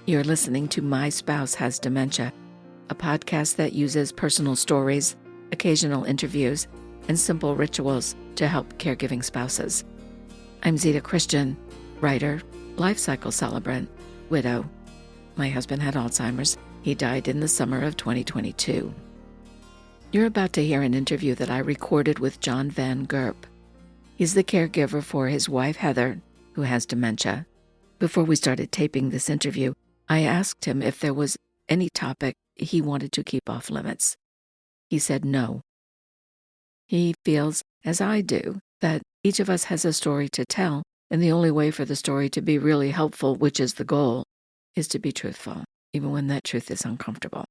You're listening to My Spouse Has Dementia, a podcast that uses personal stories, occasional interviews, and simple rituals to help caregiving spouses. I'm Zita Christian, writer, life cycle celebrant, widow. My husband had Alzheimer's. He died in the summer of 2022. You're about to hear an interview that I recorded with John Van Gurp. He's the caregiver for his wife, Heather, who has dementia. Before we started taping this interview, I asked him if there was any topic he wanted to keep off limits. He said no. He feels, as I do, that each of us has a story to tell, and the only way for the story to be really helpful, which is the goal, is to be truthful, even when that truth is uncomfortable.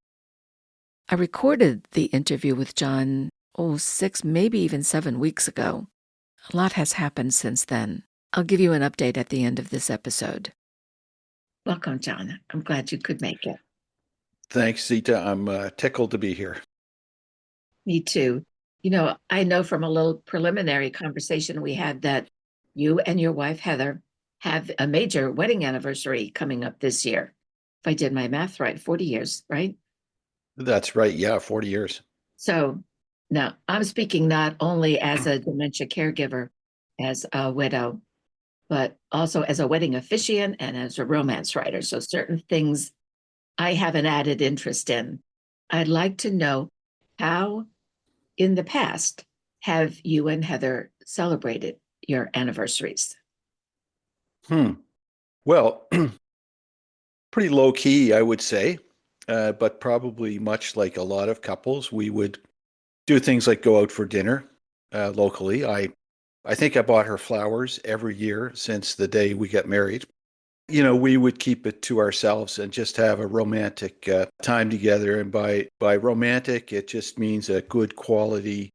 I recorded the interview with John, 6, maybe even 7 weeks ago. A lot has happened since then. I'll give you an update at the end of this episode. Welcome, John. I'm glad you could make it. Thanks, Zita. I'm tickled to be here. Me too. I know from a little preliminary conversation we had that you and your wife, Heather, have a major wedding anniversary coming up this year. If I did my math right, 40 years, right? That's right. Yeah, 40 years. So now I'm speaking not only as a dementia caregiver, as a widow, but also as a wedding officiant and as a romance writer. So certain things I have an added interest in. I'd like to know how, in the past, have you and Heather celebrated your anniversaries? Well, pretty low key, I would say, but probably much like a lot of couples, we would do things like go out for dinner locally. I think I bought her flowers every year since the day we got married. We would keep it to ourselves and just have a romantic time together. And by romantic, it just means a good quality,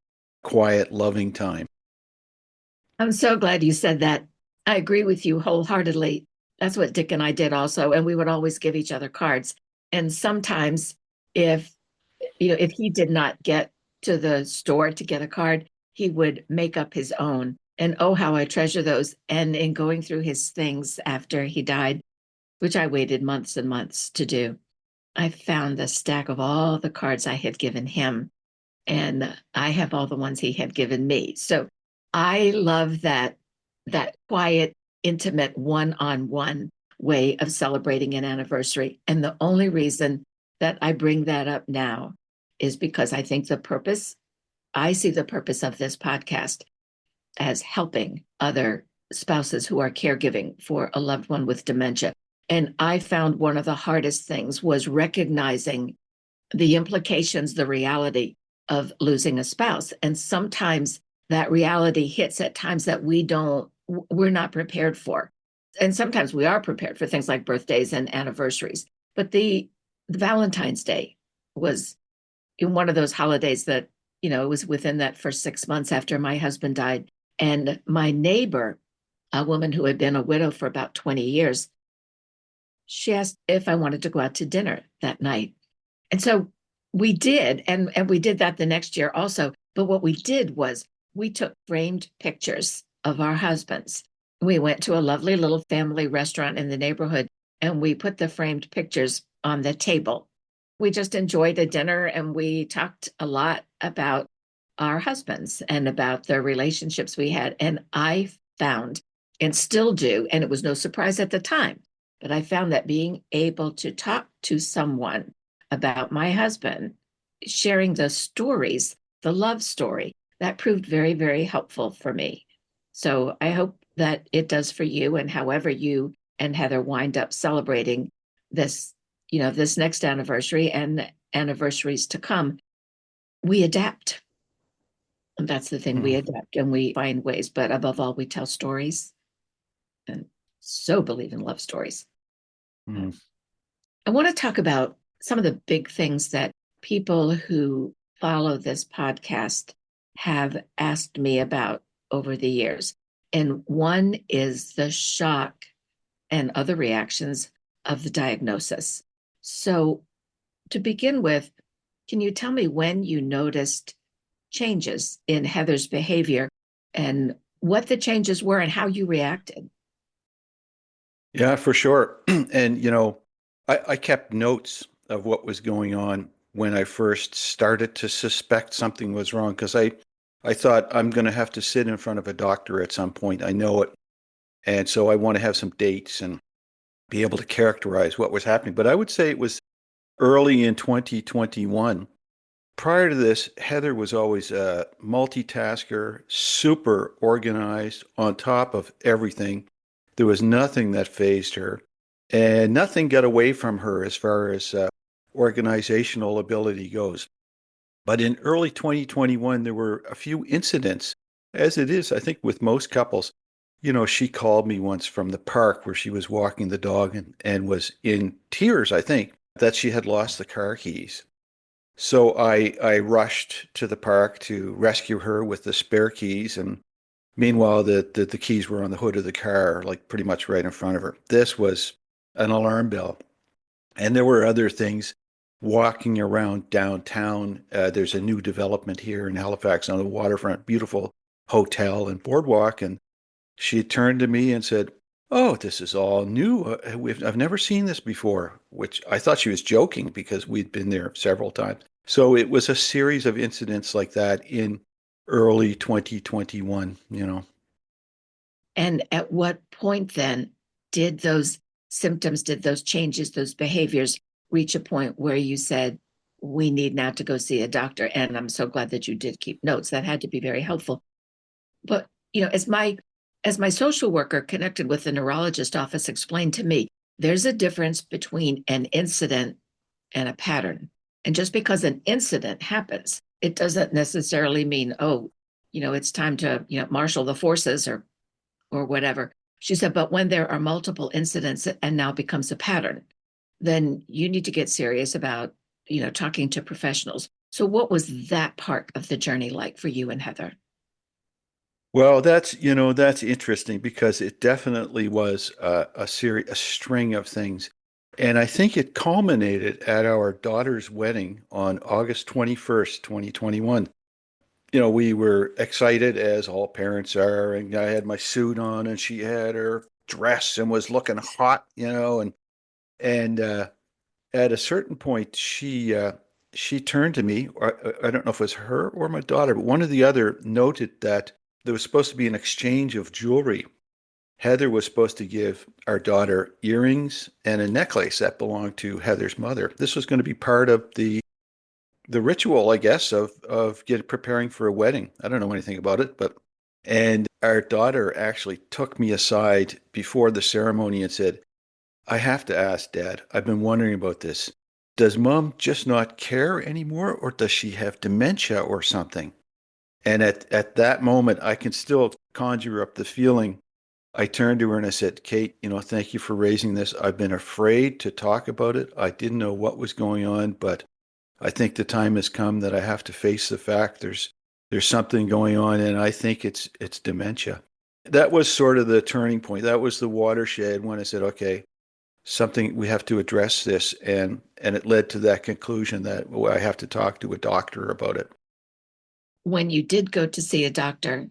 quiet, loving time. I'm so glad you said that. I agree with you wholeheartedly. That's what Dick and I did also. And we would always give each other cards. And sometimes if he did not get to the store to get a card, he would make up his own. And oh, how I treasure those. And in going through his things after he died, which I waited months and months to do, I found the stack of all the cards I had given him. And I have all the ones he had given me. So I love that quiet, intimate, one-on-one way of celebrating an anniversary. And the only reason that I bring that up now is because I think I see the purpose of this podcast as helping other spouses who are caregiving for a loved one with dementia. And I found one of the hardest things was recognizing the implications, the reality of losing a spouse. And sometimes that reality hits at times that we're not prepared for. And sometimes we are prepared for things like birthdays and anniversaries. But the Valentine's Day was in one of those holidays that, it was within that first 6 months after my husband died. And my neighbor, a woman who had been a widow for about 20 years, she asked if I wanted to go out to dinner that night. And so we did, and we did that the next year also. But what we did was we took framed pictures of our husbands. We went to a lovely little family restaurant in the neighborhood, and we put the framed pictures on the table. We just enjoyed a dinner, and we talked a lot about our husbands and about the relationships we had. And I found, and still do, and it was no surprise at the time, but I found that being able to talk to someone about my husband, sharing the stories, the love story, that proved very, very helpful for me. So I hope that it does for you, and however you and Heather wind up celebrating this, this next anniversary and anniversaries to come, we adapt. And that's the thing, we adapt and we find ways, but above all, we tell stories, and so believe in love stories. I want to talk about some of the big things that people who follow this podcast have asked me about over the years. And one is the shock and other reactions of the diagnosis. So to begin with, can you tell me when you noticed changes in Heather's behavior and what the changes were and how you reacted? Yeah, for sure. And, I kept notes of what was going on when I first started to suspect something was wrong because I thought I'm going to have to sit in front of a doctor at some point. I know it. And so I want to have some dates and be able to characterize what was happening. But I would say it was early in 2021. Prior to this, Heather was always a multitasker, super organized, on top of everything. There was nothing that fazed her, and nothing got away from her as far as organizational ability goes. But in early 2021, there were a few incidents, as it is, I think, with most couples. You know, she called me once from the park where she was walking the dog and was in tears, I think, that she had lost the car keys. So I rushed to the park to rescue her with the spare keys. And meanwhile, the keys were on the hood of the car, like pretty much right in front of her. This was an alarm bell. And there were other things walking around downtown. There's a new development here in Halifax on the waterfront, beautiful hotel and boardwalk. And she turned to me and said, "Oh, this is all new. I've never seen this before," which I thought she was joking because we'd been there several times. So it was a series of incidents like that in early 2021, you know. And at what point then did those symptoms, did those changes, those behaviors reach a point where you said, we need now to go see a doctor? And I'm so glad that you did keep notes. That had to be very helpful. But, as my social worker connected with the neurologist office explained to me, there's a difference between an incident and a pattern. And just because an incident happens, it doesn't necessarily mean, oh, it's time to, marshal the forces or whatever. She said, but when there are multiple incidents and now becomes a pattern, then you need to get serious about, talking to professionals. So what was that part of the journey like for you and Heather? Well, that's interesting because it definitely was a string of things. And I think it culminated at our daughter's wedding on August 21st, 2021. You know, we were excited as all parents are, and I had my suit on, and she had her dress and was looking hot, and at a certain point, she turned to me. I don't know if it was her or my daughter, but one or the other noted that there was supposed to be an exchange of jewelry. Heather was supposed to give our daughter earrings and a necklace that belonged to Heather's mother. This was going to be part of the ritual, I guess, of preparing for a wedding. I don't know anything about it, but and our daughter actually took me aside before the ceremony and said, "I have to ask, Dad. I've been wondering about this. Does Mom just not care anymore, or does she have dementia or something?" And at that moment, I can still conjure up the feeling. I turned to her and I said, "Kate, thank you for raising this. I've been afraid to talk about it. I didn't know what was going on, but I think the time has come that I have to face the fact there's something going on, and I think it's dementia." That was sort of the turning point. That was the watershed when I said, "Okay, something we have to address this," and it led to that conclusion that, well, I have to talk to a doctor about it. When you did go to see a doctor,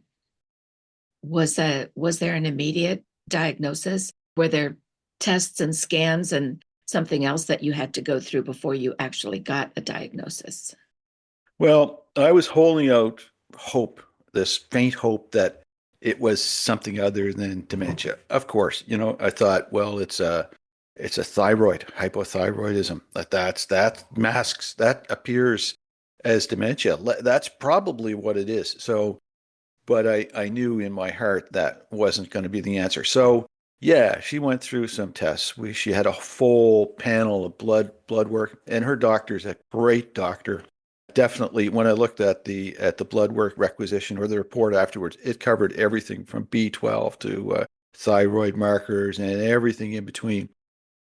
was there an immediate diagnosis? Were there tests and scans and something else that you had to go through before you actually got a diagnosis? Well, I was holding out hope, this faint hope that it was something other than dementia. Of course, I thought, well, it's a thyroid, hypothyroidism. That masks, that appears as dementia. That's probably what it is. So, but I knew in my heart that wasn't going to be the answer. So, yeah, she went through some tests. She had a full panel of blood work, and her doctor's a great doctor. Definitely, when I looked at the blood work requisition or the report afterwards, it covered everything from B12 to thyroid markers and everything in between.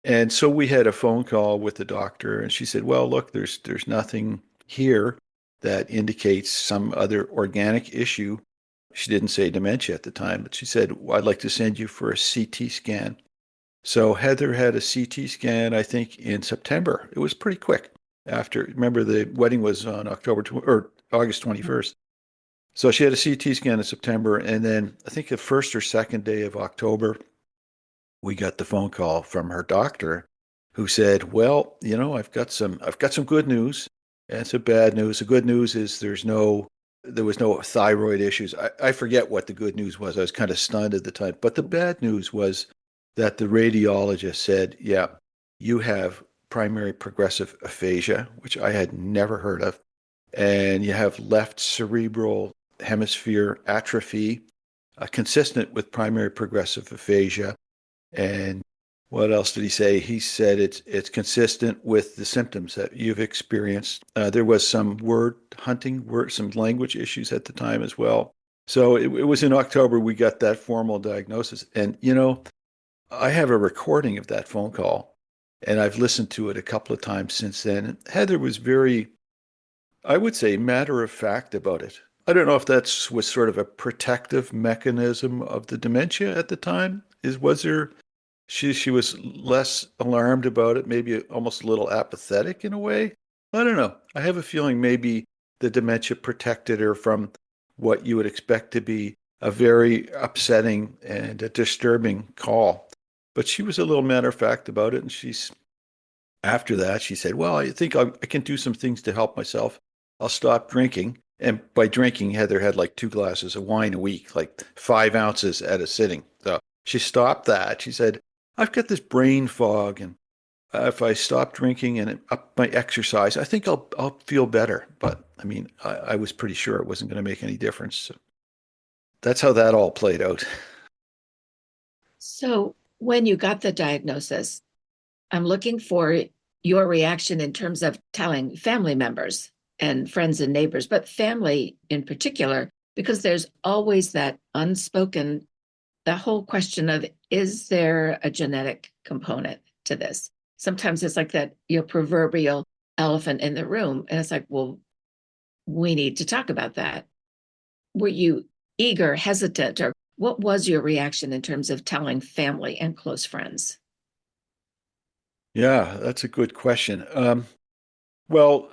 And so we had a phone call with the doctor, and she said, "Well, look, there's nothing here that indicates some other organic issue." She didn't say dementia at the time, but she said, "Well, I'd like to send you for a CT scan." So Heather had a CT scan, I think, in September. It was pretty quick. After, remember, the wedding was on or August 21st. So she had a CT scan in September, and then I think the first or second day of October, we got the phone call from her doctor who said, "Well, I've got some good news and some bad news. The good news is there was no thyroid issues. I forget what the good news was. I was kind of stunned at the time. But the bad news was that the radiologist said, yeah, you have primary progressive aphasia, which I had never heard of, and you have left cerebral hemisphere atrophy, consistent with primary progressive aphasia. And what else did he say? He said it's consistent with the symptoms that you've experienced. There was some word hunting, some language issues at the time as well. So it was in October we got that formal diagnosis. And, I have a recording of that phone call, and I've listened to it a couple of times since then. And Heather was very, I would say, matter of fact about it. I don't know if that was sort of a protective mechanism of the dementia at the time. Was there she was less alarmed about it, maybe almost a little apathetic in a way. I don't know. I have a feeling maybe the dementia protected her from what you would expect to be a very upsetting and a disturbing call. But she was a little matter of fact about it, and she's after that she said, "Well, I think I can do some things to help myself. I'll stop drinking." And by drinking, Heather had like 2 glasses of wine a week, like 5 ounces at a sitting. So she stopped that. She said, I've got this brain fog, and if I stop drinking and up my exercise, I think I'll feel better. But I mean, I was pretty sure it wasn't going to make any difference. So that's how that all played out. So when you got the diagnosis, I'm looking for your reaction in terms of telling family members and friends and neighbors, but family in particular, because there's always that unspoken, the whole question of, is there a genetic component to this? Sometimes it's like that, proverbial elephant in the room. And it's like, well, we need to talk about that. Were you eager, hesitant, or what was your reaction in terms of telling family and close friends? Yeah, that's a good question. Well,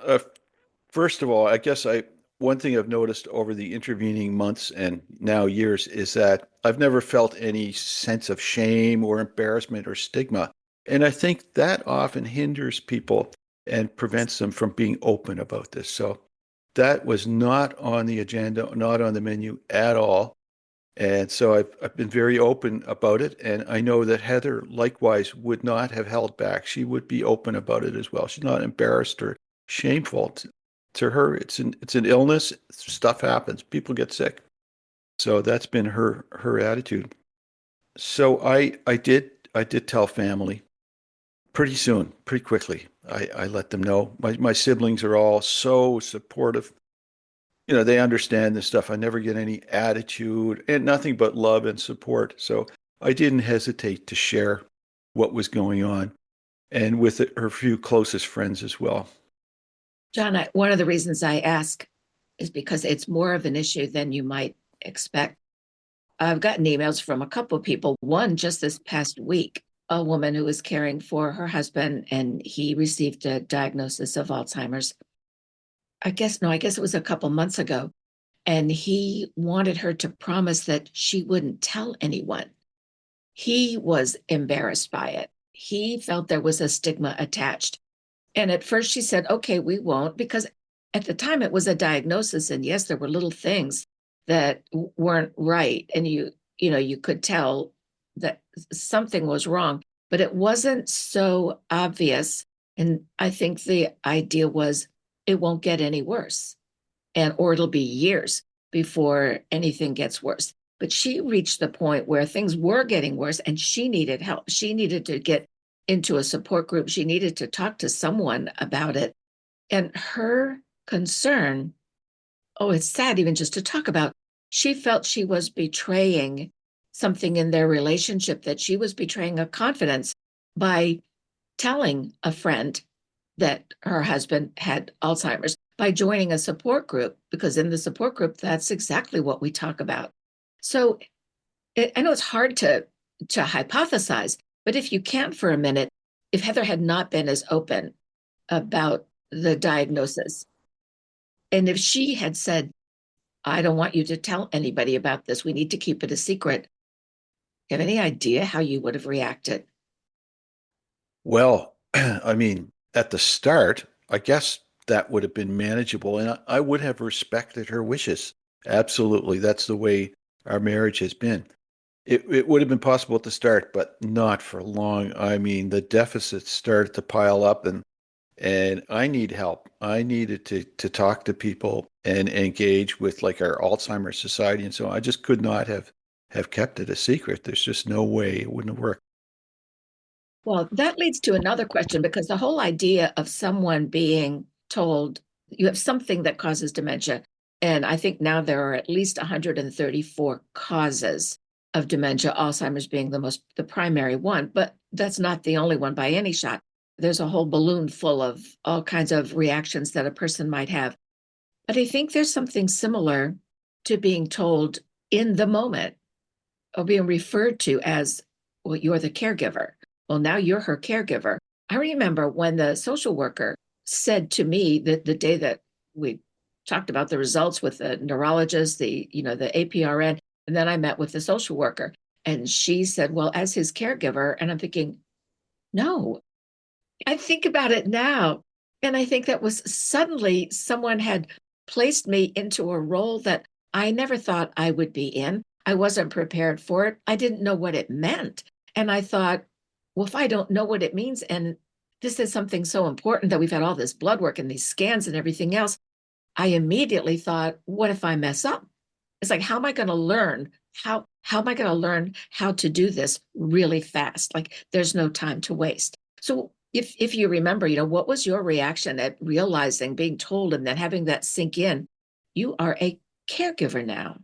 first of all, I guess I one thing I've noticed over the intervening months and now years is that I've never felt any sense of shame or embarrassment or stigma. And I think that often hinders people and prevents them from being open about this. So that was not on the agenda, not on the menu at all. And so I've been very open about it. And I know that Heather likewise would not have held back. She would be open about it as well. She's not embarrassed or shameful. To her, it's an illness. Stuff happens. People get sick. So that's been her attitude. So I did tell family pretty soon, pretty quickly. I let them know. My siblings are all so supportive. They understand this stuff. I never get any attitude and nothing but love and support. So I didn't hesitate to share what was going on and with her few closest friends as well. John, one of the reasons I ask is because it's more of an issue than you might expect. I've gotten emails from a couple of people. One just this past week, a woman who was caring for her husband, and he received a diagnosis of Alzheimer's. I guess it was a couple months ago. And he wanted her to promise that she wouldn't tell anyone. He was embarrassed by it. He felt there was a stigma attached. And at first she said, okay, we won't, because at the time it was a diagnosis. And yes, there were little things that weren't right. And you could tell that something was wrong, but it wasn't so obvious. And I think the idea was it won't get any worse, or it'll be years before anything gets worse. But she reached the point where things were getting worse and she needed help. She needed to get into a support group. She needed to talk to someone about it. And her concern, oh, it's sad even just to talk about, she felt she was betraying something in their relationship, that she was betraying a confidence by telling a friend that her husband had Alzheimer's, by joining a support group, because in the support group, that's exactly what we talk about. So I know it's hard to hypothesize, but if you can for a minute, if Heather had not been as open about the diagnosis, and if she had said, I don't want you to tell anybody about this, we need to keep it a secret, you have any idea how you would have reacted? Well, I mean, at the start, I guess that would have been manageable, and I would have respected her wishes. Absolutely. That's the way our marriage has been. It would have been possible at the start, but not for long. I mean, the deficits started to pile up, and I need help. I needed to talk to people and engage with like our Alzheimer's Society and so on. I just could not have kept it a secret. There's just no way it wouldn't have worked. Well, that leads to another question because the whole idea of someone being told you have something that causes dementia, and I think now there are at least 134 causes of dementia, Alzheimer's being the primary one, but that's not the only one by any shot. There's a whole balloon full of all kinds of reactions that a person might have. But I think there's something similar to being told in the moment or being referred to as, well, you're the caregiver. Well, now you're her caregiver. I remember when the social worker said to me that the day that we talked about the results with the neurologist, the APRN, and then I met with the social worker, and she said, well, as his caregiver, and I'm thinking, no, I think about it now. And I think that was suddenly someone had placed me into a role that I never thought I would be in. I wasn't prepared for it. I didn't know what it meant. And I thought, well, if I don't know what it means, and this is something so important that we've had all this blood work and these scans and everything else, I immediately thought, what if I mess up? It's like, how am I going to learn? How am I going to learn how to do this really fast? Like there's no time to waste. So if you remember, what was your reaction at realizing, being told, and then having that sink in? You are a caregiver now.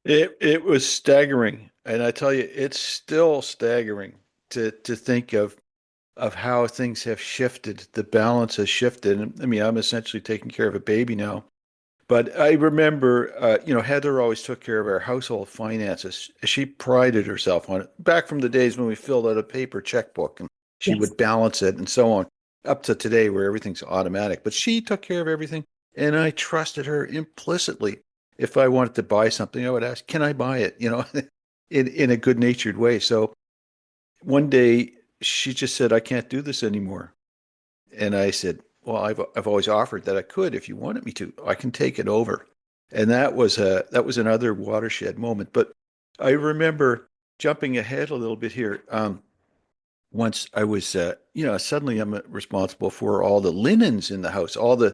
It was staggering, and I tell you, it's still staggering to think of how things have shifted. The balance has shifted. And, I mean, I'm essentially taking care of a baby now. But I remember, Heather always took care of our household finances. She prided herself on it. Back from the days when we filled out a paper checkbook and she Yes. would balance it and so on, up to today where everything's automatic. But she took care of everything, and I trusted her implicitly. If I wanted to buy something, I would ask, "Can I buy it?" In a good-natured way. So one day she just said, "I can't do this anymore." And I said, "Well, I've always offered that I could if you wanted me to. I can take it over." And that was another watershed moment. But I remember jumping ahead a little bit here. Once I was, suddenly I'm responsible for all the linens in the house, all the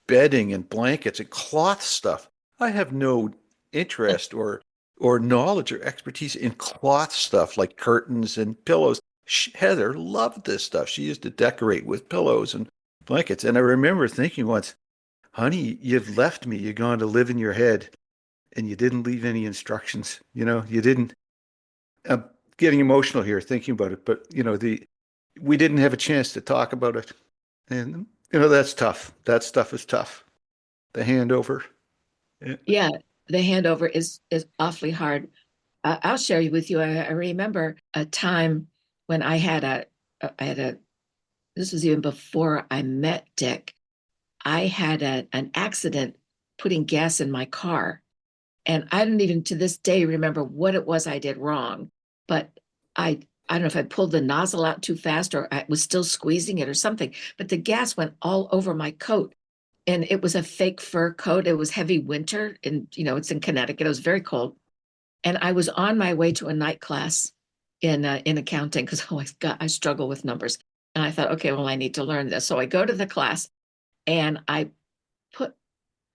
bedding and blankets and cloth stuff. I have no interest or knowledge or expertise in cloth stuff like curtains and pillows. Heather loved this stuff. She used to decorate with pillows and blankets. And I remember thinking once, honey, you've left me. You're gone to live in your head and you didn't leave any instructions. You didn't. I'm getting emotional here thinking about it, but we didn't have a chance to talk about it. And that's tough. That stuff is tough. The handover. Yeah. Yeah, the handover is awfully hard. I'll share with you. I remember a time when I had a. This was even before I met Dick. I had an accident putting gas in my car, and I don't even to this day remember what it was I did wrong. But I don't know if I pulled the nozzle out too fast or I was still squeezing it or something. But the gas went all over my coat, and it was a fake fur coat. It was heavy winter, and it's in Connecticut. It was very cold, and I was on my way to a night class in accounting because oh my God, I struggle with numbers. And I thought, okay, well, I need to learn this. So I go to the class and put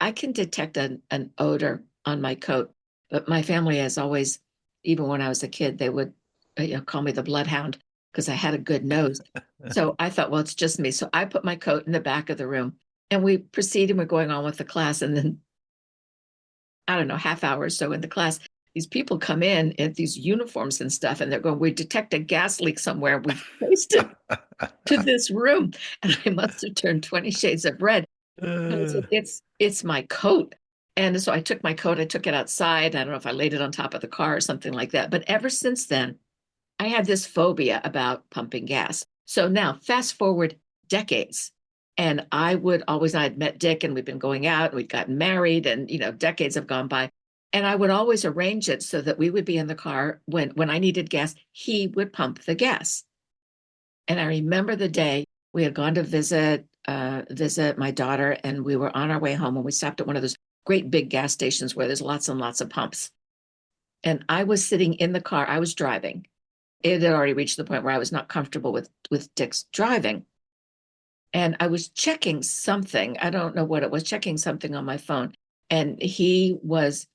I can detect an odor on my coat, but my family has always, even when I was a kid, they would call me the bloodhound because I had a good nose. So I thought, well, it's just me. So I put my coat in the back of the room and we proceeded. We're going on with the class. And then I don't know, half hour or so in the class, these people come in these uniforms and stuff, and they're going, we detect a gas leak somewhere. We've traced it to this room. And I must have turned 20 shades of red. And I said, Uh, it's my coat. And so I took my coat, I took it outside. I don't know if I laid it on top of the car or something like that. But ever since then, I had this phobia about pumping gas. So now fast forward decades. And I'd met Dick and we'd been going out and we'd gotten married and, decades have gone by. And I would always arrange it so that we would be in the car when I needed gas, he would pump the gas. And I remember the day we had gone to visit my daughter, and we were on our way home, and we stopped at one of those great big gas stations where there's lots and lots of pumps. And I was sitting in the car. I was driving. It had already reached the point where I was not comfortable with Dick's driving. And I was checking something. I don't know what it was, checking something on my phone. And he was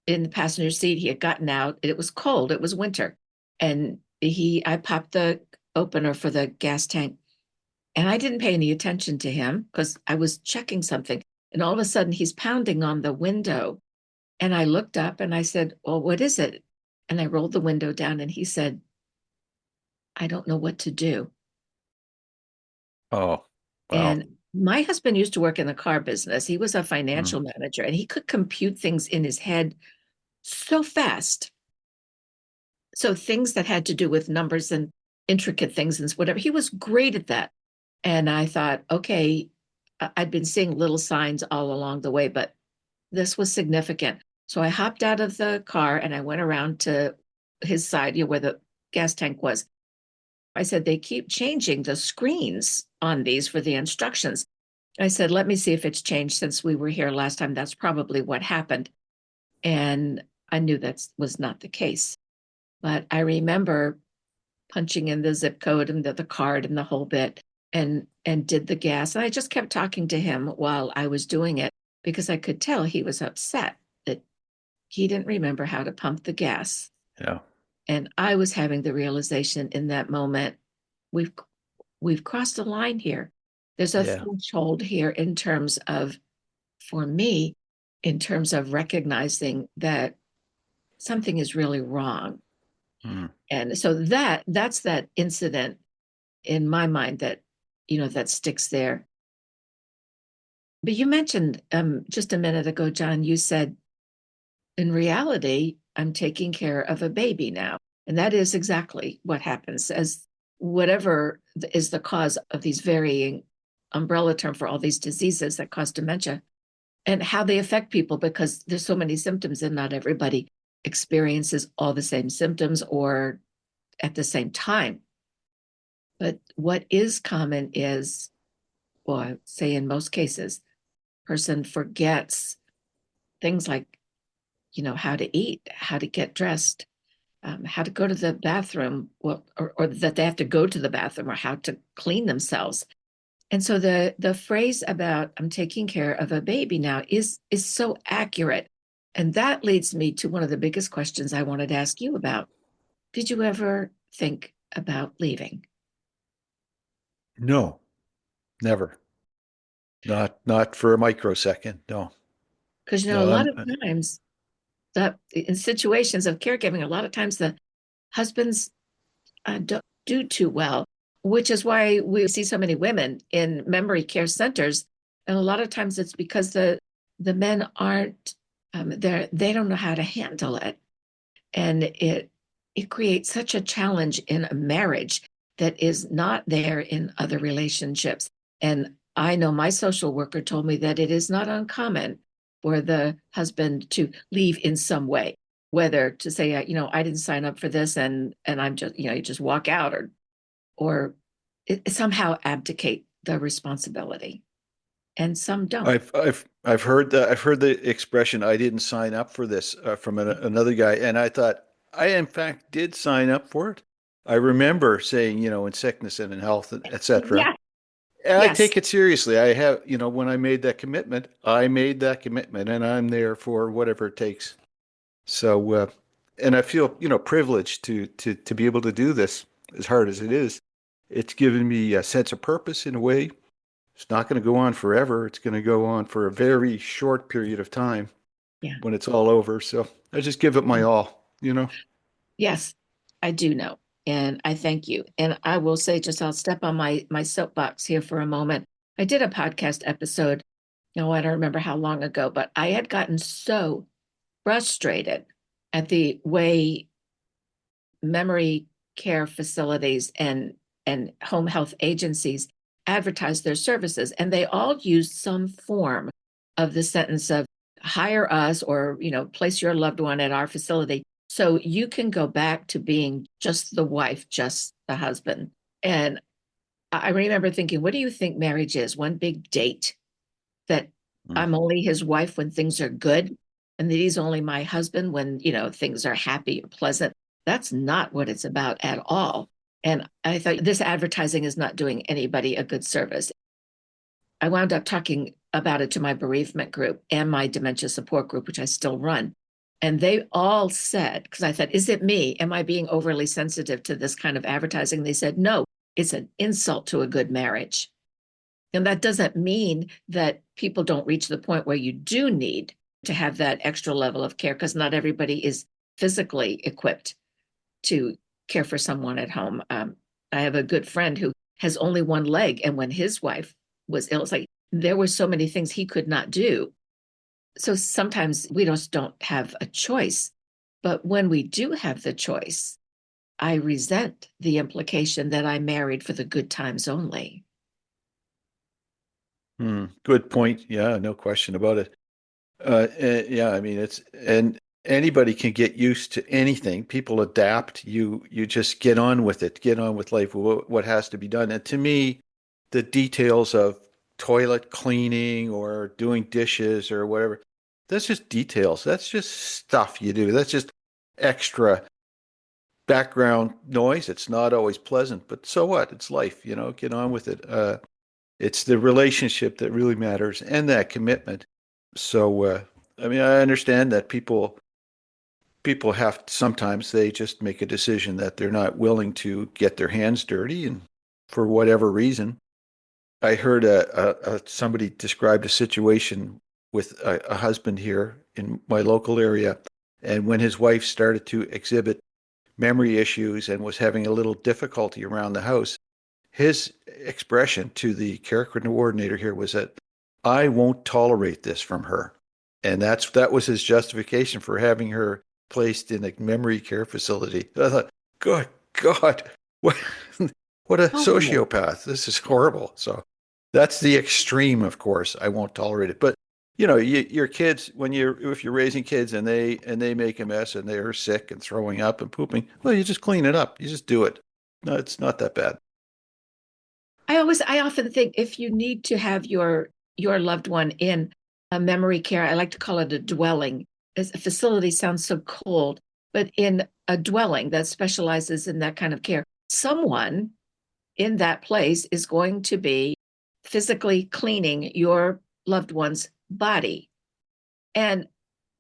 in the passenger seat. He had gotten out. It was cold. It was winter. And I popped the opener for the gas tank, and I didn't pay any attention to him because I was checking something. And all of a sudden he's pounding on the window. And I looked up and I said, "Well, what is it?" And I rolled the window down, and he said, "I don't know what to do." Oh, wow. And my husband used to work in the car business. He was a Mm. financial manager, and he could compute things in his head so fast. So things that had to do with numbers and intricate things and whatever, he was great at that. And I thought, okay, I'd been seeing little signs all along the way, but this was significant. So I hopped out of the car and I went around to his side, where the gas tank was. I said, they keep changing the screens on these for the instructions. I said, let me see if it's changed since we were here last time. That's probably what happened. And I knew that was not the case. But I remember punching in the zip code and the card and the whole bit, and did the gas. And I just kept talking to him while I was doing it because I could tell he was upset that he didn't remember how to pump the gas. Yeah. And I was having the realization in that moment, we've we've crossed a line here. There's a Yeah. threshold here in terms of, for me, in terms of recognizing that something is really wrong. Mm. And so that's that incident in my mind that, that sticks there. But you mentioned just a minute ago, John, you said, in reality, I'm taking care of a baby now. And that is exactly what happens, as whatever is the cause of these varying umbrella term for all these diseases that cause dementia and how they affect people, because there's so many symptoms and not everybody experiences all the same symptoms or at the same time. But what is common is, well, I would say in most cases, person forgets things like, how to eat, how to get dressed, how to go to the bathroom, well, or that they have to go to the bathroom, or how to clean themselves. And so the phrase about "I'm taking care of a baby now" is so accurate. And that leads me to one of the biggest questions I wanted to ask you about. Did you ever think about leaving? No, never. Not for a microsecond. No. Because a No, lot of times that in situations of caregiving, a lot of times the husbands don't do too well, which is why we see so many women in memory care centers. And a lot of times it's because the men aren't they don't know how to handle it, and it creates such a challenge in a marriage that is not there in other relationships. And I know my social worker told me that it is not uncommon for the husband to leave in some way, whether to say, I didn't sign up for this, and I'm just, you just walk out, or somehow abdicate the responsibility. And some don't. I've heard the expression "I didn't sign up for this" from another guy, and I thought I in fact did sign up for it. I remember saying, in sickness and in health, etc. Yeah. And I Yes. take it seriously. I have, when I made that commitment, I made that commitment, and I'm there for whatever it takes. So, and I feel, privileged to be able to do this as hard as it is. It's given me a sense of purpose in a way. It's not going to go on forever. It's going to go on for a very short period of time Yeah. when it's all over. So I just give it my all. Yes, I do know. And I thank you. And I will say, just I'll step on my soapbox here for a moment. I did a podcast episode, I don't remember how long ago, but I had gotten so frustrated at the way memory care facilities and home health agencies advertise their services. And they all use some form of the sentence of "hire us," or, place your loved one at our facility. So you can go back to being just the wife, just the husband. And I remember thinking, what do you think marriage is? One big date that Mm. I'm only his wife when things are good, and that he's only my husband when, things are happy or pleasant. That's not what it's about at all. And I thought this advertising is not doing anybody a good service. I wound up talking about it to my bereavement group and my dementia support group, which I still run. And they all said, because I said, is it me? Am I being overly sensitive to this kind of advertising? They said, no, it's an insult to a good marriage. And that doesn't mean that people don't reach the point where you do need to have that extra level of care, because not everybody is physically equipped to care for someone at home. I have a good friend who has only one leg, and when his wife was ill, it's like there were so many things he could not do. So sometimes we just don't have a choice. But when we do have the choice, I resent the implication that I married for the good times only. Good point. Yeah, no question about it. Yeah, I mean and anybody can get used to anything. People adapt. You just get on with it. Get on with life. What has to be done. And to me, the details of toilet cleaning or doing dishes or whatever, that's just details. That's just stuff you do. That's just extra background noise. It's not always pleasant, but so what? It's life, get on with it. It's the relationship that really matters and that commitment. So, I mean, I understand that people have sometimes they just make a decision that they're not willing to get their hands dirty, and for whatever reason. I heard somebody described a situation with a husband here in my local area, and when his wife started to exhibit memory issues and was having a little difficulty around the house, his expression to the care coordinator here was that I won't tolerate this from her. And that was his justification for having her placed in a memory care facility. I thought, good God, what what a Oh, sociopath. This is horrible. So that's the extreme, of course. I won't tolerate it. But your kids, if you're raising kids and they make a mess and they're sick and throwing up and pooping, well, you just clean it up. You just do it. No, it's not that bad. I often think if you need to have your loved one in a memory care, I like to call it a dwelling. As a facility sounds so cold, but in a dwelling that specializes in that kind of care, someone in that place is going to be physically cleaning your loved one's body. And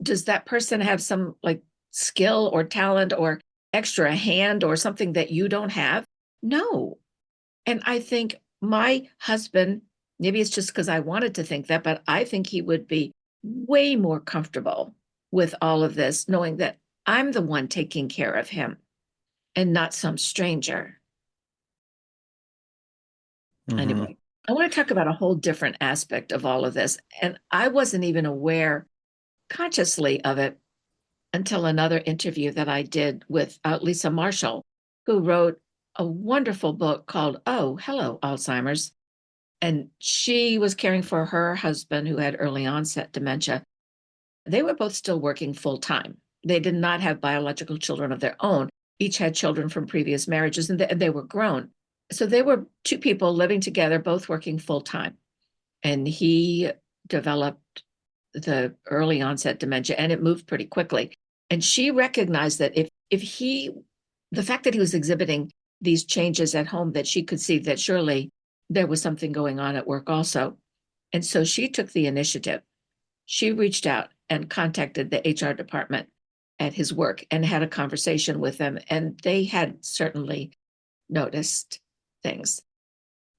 does that person have some like skill or talent or extra hand or something that you don't have? No. And I think my husband, maybe it's just because I wanted to think that, but I think he would be way more comfortable with all of this, knowing that I'm the one taking care of him and not some stranger. Hmm. Anyway, I want to talk about a whole different aspect of all of this. And I wasn't even aware consciously of it until another interview that I did with Lisa Marshall, who wrote a wonderful book called Oh, Hello, Alzheimer's. And she was caring for her husband who had early onset dementia. They were both still working full time. They did not have biological children of their own. Each had children from previous marriages, and they were grown. So they were two people living together, both working full time. And he developed the early onset dementia, and it moved pretty quickly. And she recognized that the fact that he was exhibiting these changes at home, that she could see that surely there was something going on at work also. And so she took the initiative. She reached out and contacted the HR department at his work and had a conversation with them. And they had certainly noticed things.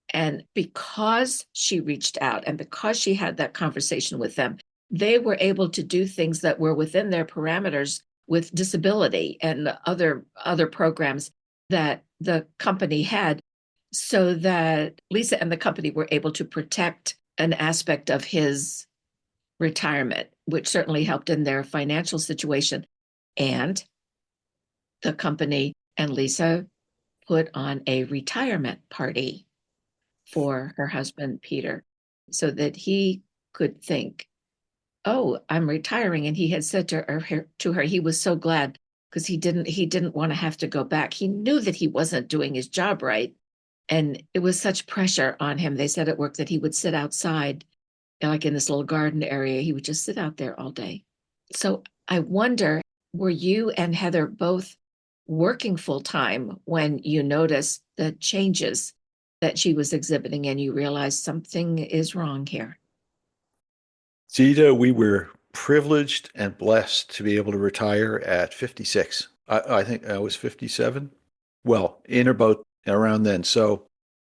And because she reached out and because she had that conversation with them, they were able to do things that were within their parameters with disability and other programs that the company had, so that Lisa and the company were able to protect an aspect of his retirement, which certainly helped in their financial situation. And the company and Lisa put on a retirement party for her husband, Peter, so that he could think, oh, I'm retiring. And he had said to her he was so glad because he didn't want to have to go back. He knew that he wasn't doing his job right. And it was such pressure on him. They said at work that he would sit outside, like in this little garden area. He would just sit out there all day. So I wonder, were you and Heather both working full time when you noticed the changes that she was exhibiting and you realized something is wrong here? Zita, we were privileged and blessed to be able to retire at 56. I think I was 57. Well, in about around then. So,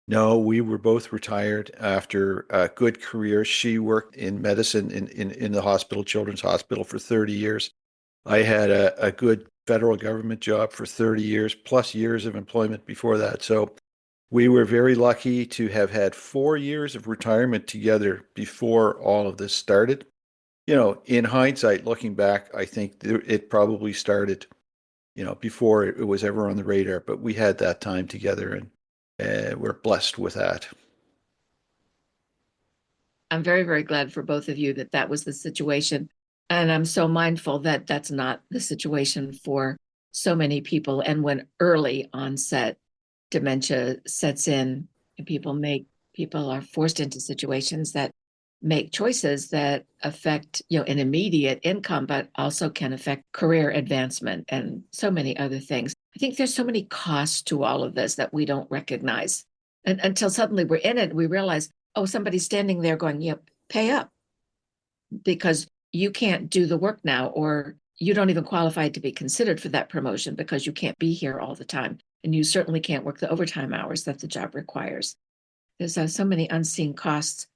no, we were both retired after a good career. She worked in medicine in the hospital, Children's Hospital, for 30 years. I had a good federal government job for 30 years, plus years of employment before that. So we were very lucky to have had 4 years of retirement together before all of this started. In hindsight, looking back, I think it probably started, before it was ever on the radar, but we had that time together and we're blessed with that. I'm very, very glad for both of you that that was the situation. And I'm so mindful that that's not the situation for so many people. And when early onset dementia sets in, people are forced into situations that make choices that affect, an immediate income, but also can affect career advancement and so many other things. I think there's so many costs to all of this that we don't recognize. And until suddenly we're in it, we realize, oh, somebody's standing there going, yep, pay up because you can't do the work now, or you don't even qualify to be considered for that promotion because you can't be here all the time. And you certainly can't work the overtime hours that the job requires. There's so many unseen costs.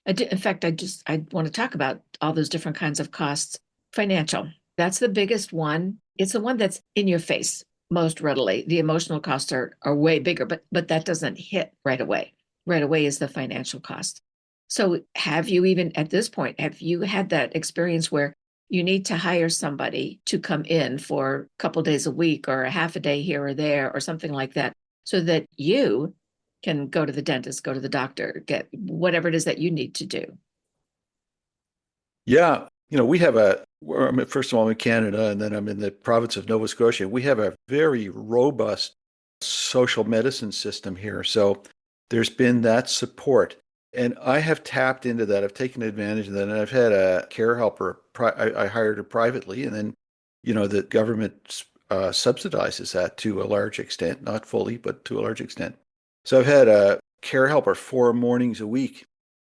In fact, I want to talk about all those different kinds of costs. Financial, that's the biggest one. It's the one that's in your face most readily. The emotional costs are way bigger, but that doesn't hit right away. Right away is the financial cost. So have you, even at this point, have you had that experience where you need to hire somebody to come in for a couple days a week or a half a day here or there or something like that so that you can go to the dentist, go to the doctor, get whatever it is that you need to do? Yeah, first of all, I'm in Canada and then I'm in the province of Nova Scotia. We have a very robust social medicine system here. So there's been that support. And I have tapped into that. I've taken advantage of that. And I've had a care helper. I hired her privately. And then, the government subsidizes that to a large extent, not fully, but to a large extent. So I've had a care helper 4 mornings a week.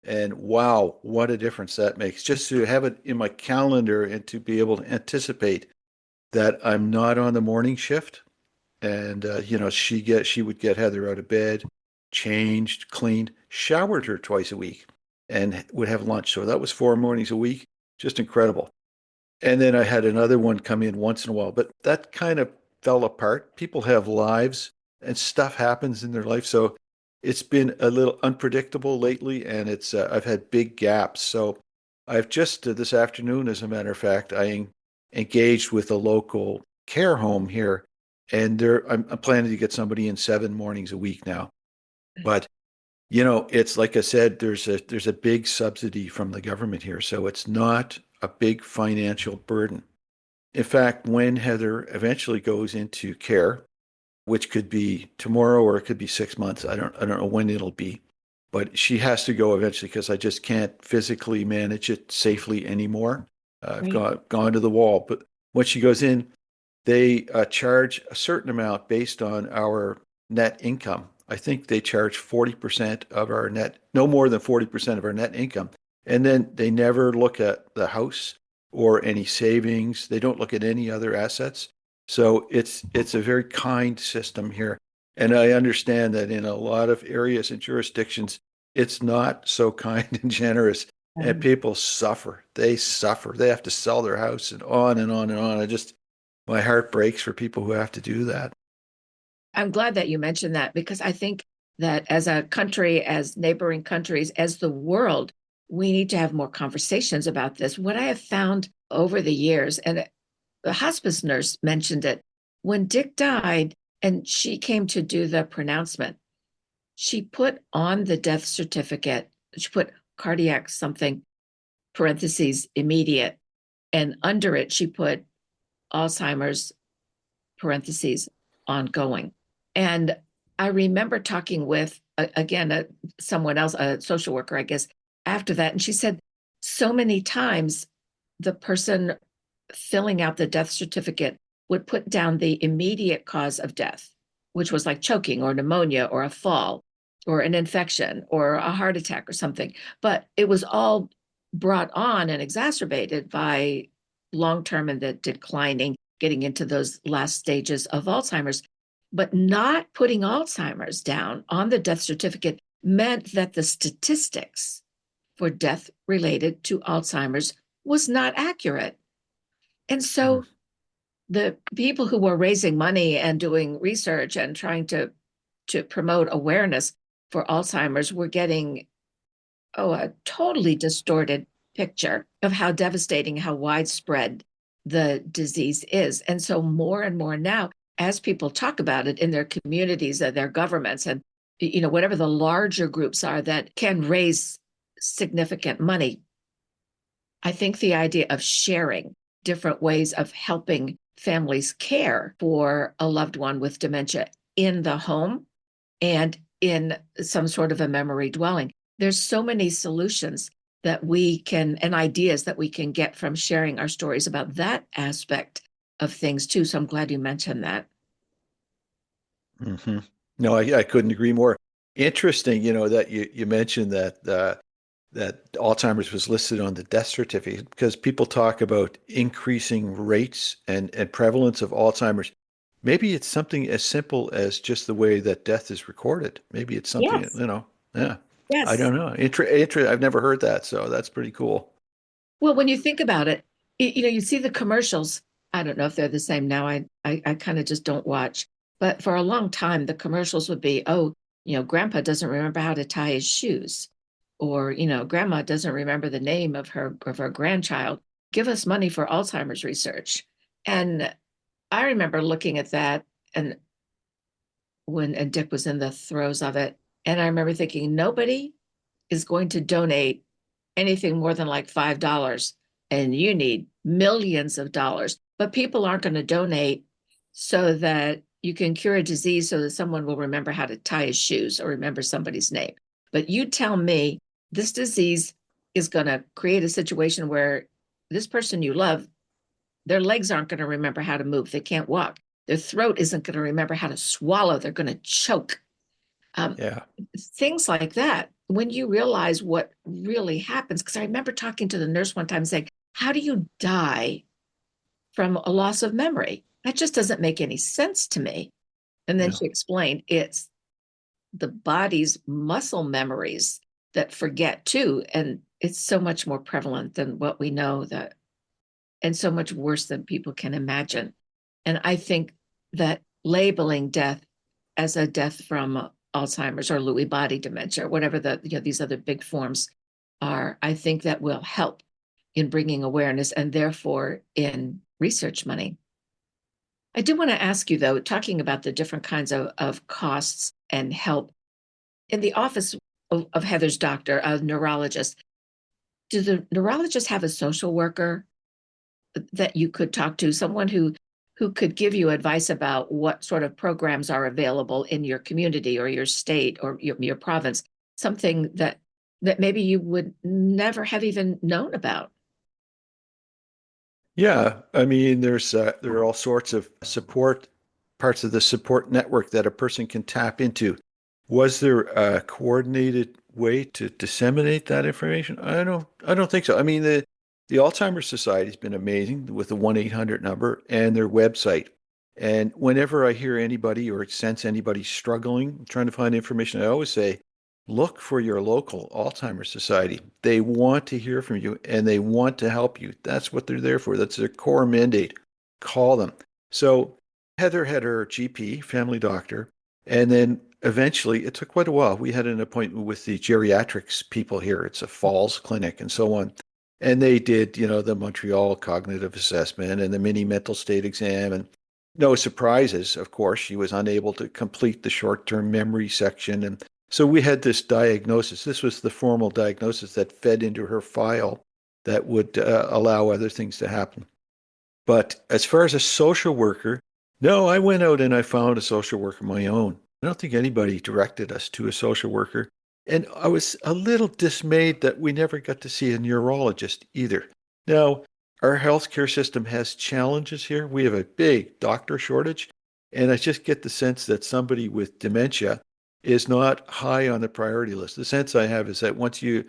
And wow, what a difference that makes. Just to have it in my calendar and to be able to anticipate that I'm not on the morning shift. And she would get Heather out of bed, changed, cleaned, showered her twice a week, and would have lunch. So that was 4 mornings a week, just incredible. And then I had another one come in once in a while, but that kind of fell apart. People have lives and stuff happens in their life. So it's been a little unpredictable lately, and I've had big gaps. So I've just this afternoon, as a matter of fact, engaged with a local care home here, and I'm planning to get somebody in 7 mornings a week now. But it's like I said, there's a big subsidy from the government here, so it's not a big financial burden. In fact, when Heather eventually goes into care, which could be tomorrow or it could be 6 months, I don't know when it'll be, but she has to go eventually because I just can't physically manage it safely anymore. I've Right. gone to the wall. But when she goes in, they charge a certain amount based on our net income. I think they charge 40% of our net, no more than 40% of our net income. And then they never look at the house or any savings. They don't look at any other assets. So it's a very kind system here. And I understand that in a lot of areas and jurisdictions, it's not so kind and generous. And Um, people suffer. They suffer. They have to sell their house and on and on and on. My heart breaks for people who have to do that. I'm glad that you mentioned that because I think that as a country, as neighboring countries, as the world, we need to have more conversations about this. What I have found over the years, and the hospice nurse mentioned it, when Dick died and she came to do the pronouncement, she put on the death certificate, she put cardiac something, parentheses, immediate, and under it, she put Alzheimer's parentheses, ongoing. And I remember talking with, again, someone else, a social worker, I guess, after that. And she said, so many times the person filling out the death certificate would put down the immediate cause of death, which was like choking or pneumonia or a fall or an infection or a heart attack or something. But it was all brought on and exacerbated by long-term and the declining, getting into those last stages of Alzheimer's. But not putting Alzheimer's down on the death certificate meant that the statistics for death related to Alzheimer's was not accurate. And so the people who were raising money and doing research and trying to promote awareness for Alzheimer's were getting a totally distorted picture of how devastating, how widespread the disease is. And so more and more now, as people talk about it in their communities and their governments and whatever the larger groups are that can raise significant money, I think the idea of sharing different ways of helping families care for a loved one with dementia in the home and in some sort of a memory dwelling. There's so many solutions that we can and ideas that we can get from sharing our stories about that aspect of things too. So I'm glad you mentioned that. Mm-hmm. No, I couldn't agree more. Interesting, that you mentioned that Alzheimer's was listed on the death certificate because people talk about increasing rates and prevalence of Alzheimer's. Maybe it's something as simple as just the way that death is recorded. Maybe it's something, Yes. yeah. I Yes. don't know. I've never heard that, so that's pretty cool. Well, when you think about it, you see the commercials. I don't know if they're the same now. I kind of just don't watch. But for a long time, the commercials would be, oh, grandpa doesn't remember how to tie his shoes. Or, grandma doesn't remember the name of her grandchild. Give us money for Alzheimer's research. And I remember looking at that and and Dick was in the throes of it. And I remember thinking, nobody is going to donate anything more than like $5, and you need millions of dollars. But people aren't going to donate so that you can cure a disease so that someone will remember how to tie his shoes or remember somebody's name. But you tell me this disease is going to create a situation where this person you love, their legs aren't going to remember how to move. They can't walk. Their throat isn't going to remember how to swallow. They're going to choke. Um, Yeah. Things like that. When you realize what really happens, because I remember talking to the nurse one time saying, how do you die from a loss of memory? That just doesn't make any sense to me. And then Yeah. she explained it's the body's muscle memories that forget too. And it's so much more prevalent than what we know that, and so much worse than people can imagine. And I think that labeling death as a death from Alzheimer's or Lewy body dementia, or whatever these other big forms are, I think that will help in bringing awareness and therefore in research money. I do want to ask you though, talking about the different kinds of costs and help in the office of Heather's doctor, a neurologist, do the neurologists have a social worker that you could talk to, someone who could give you advice about what sort of programs are available in your community or your state or your province, something that maybe you would never have even known about? Yeah, I mean, there are all sorts of support parts of the support network that a person can tap into. Was there a coordinated way to disseminate that information? I don't think so. I mean, the Alzheimer's Society has been amazing with the 1-800 number and their website. And whenever I hear anybody or sense anybody struggling, trying to find information, I always say, look for your local Alzheimer's Society. They want to hear from you and they want to help you. That's what they're there for. That's their core mandate. Call them. So Heather had her GP, family doctor, and then eventually it took quite a while. We had an appointment with the geriatrics people here. It's a falls clinic and so on. And they did, the Montreal cognitive assessment and the mini mental state exam. And no surprises, of course, she was unable to complete the short-term memory section. And so we had this diagnosis. This was the formal diagnosis that fed into her file that would allow other things to happen. But as far as a social worker, No, I went out and I found a social worker of my own. I don't think anybody directed us to a social worker. And I was a little dismayed that we never got to see a neurologist either. Now, our healthcare system has challenges here. We have a big doctor shortage. And I just get the sense that somebody with dementia is not high on the priority list. The sense I have is that once you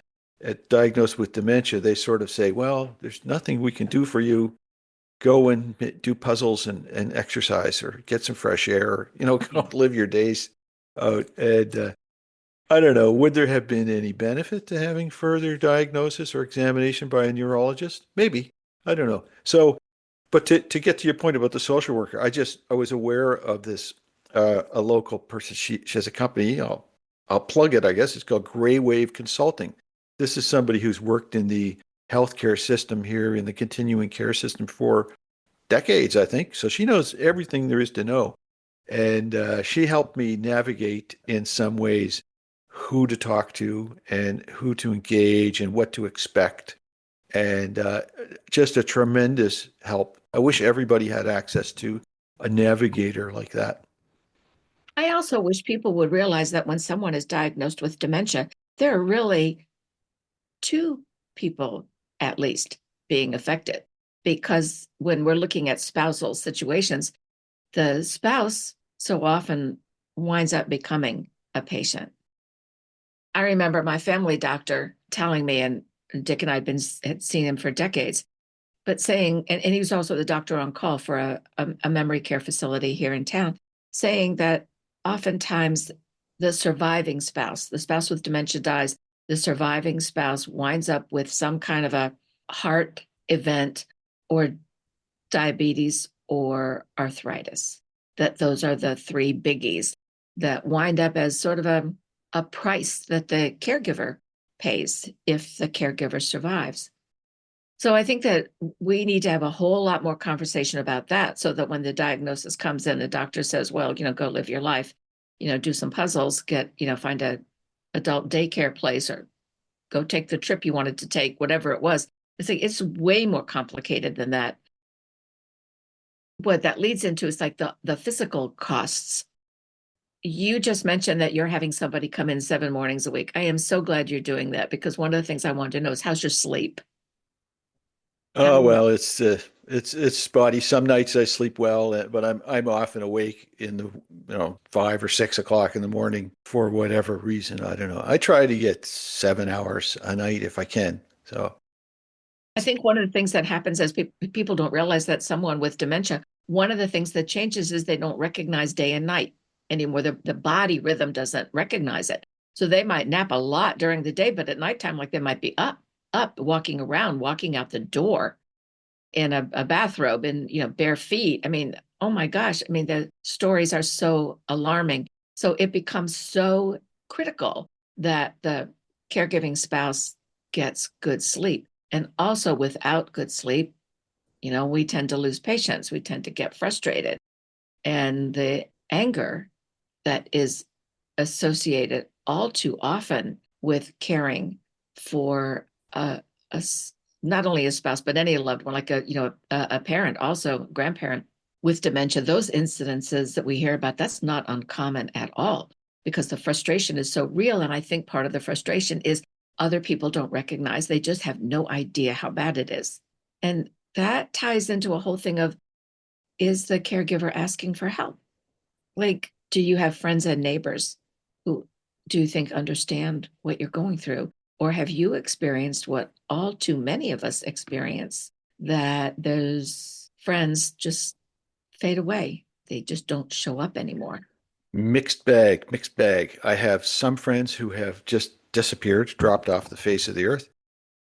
diagnosed with dementia, they sort of say, well, there's nothing we can do for you, go and do puzzles and exercise or get some fresh air, or, go live your days out. And I don't know, would there have been any benefit to having further diagnosis or examination by a neurologist? Maybe. I don't know. So, but to get to your point about the social worker, I was aware of this, a local person. She has a company. I'll plug it, I guess. It's called Gray Wave Consulting. This is somebody who's worked in the healthcare system here, in the continuing care system for decades, I think. So she knows everything there is to know. And she helped me navigate in some ways who to talk to and who to engage and what to expect. And just a tremendous help. I wish everybody had access to a navigator like that. I also wish people would realize that when someone is diagnosed with dementia, there are really two people at least being affected. Because when we're looking at spousal situations, the spouse so often winds up becoming a patient. I remember my family doctor telling me, and Dick and I had seen him for decades, but saying, and he was also the doctor on call for a memory care facility here in town, saying that oftentimes the surviving spouse, the spouse with dementia dies, the surviving spouse winds up with some kind of a heart event or diabetes or arthritis. That those are the three biggies that wind up as sort of a price that the caregiver pays if the caregiver survives. So I think that we need to have a whole lot more conversation about that so that when the diagnosis comes in, the doctor says, well, go live your life, do some puzzles, find a adult daycare place or go take the trip you wanted to take, whatever it was. It's way more complicated than that. What that leads into is like the physical costs. You just mentioned that you're having somebody come in 7 mornings a week. I am so glad you're doing that because one of the things I wanted to know is how's your sleep? Oh well, it's spotty. Some nights I sleep well, but I'm often awake in the 5 or 6 o'clock in the morning for whatever reason. I don't know. I try to get 7 hours a night if I can. So I think one of the things that happens as people don't realize that someone with dementia, one of the things that changes is they don't recognize day and night anymore. The body rhythm doesn't recognize it. So they might nap a lot during the day, but at nighttime, like they might be up, walking around, walking out the door in a bathrobe and, bare feet. I mean, oh my gosh. I mean, the stories are so alarming. So it becomes so critical that the caregiving spouse gets good sleep. And also without good sleep, we tend to lose patience. We tend to get frustrated. And the anger that is associated all too often with caring for a not only a spouse, but any loved one, like a parent, also grandparent with dementia, those incidences that we hear about, that's not uncommon at all because the frustration is so real. And I think part of the frustration is other people don't recognize, they just have no idea how bad it is. And that ties into a whole thing of, is the caregiver asking for help? Like, do you have friends and neighbors who do you think understand what you're going through? Or have you experienced what all too many of us experience, that those friends just fade away? They just don't show up anymore. mixed bag, mixed bag. I have some friends who have just disappeared, dropped off the face of the earth.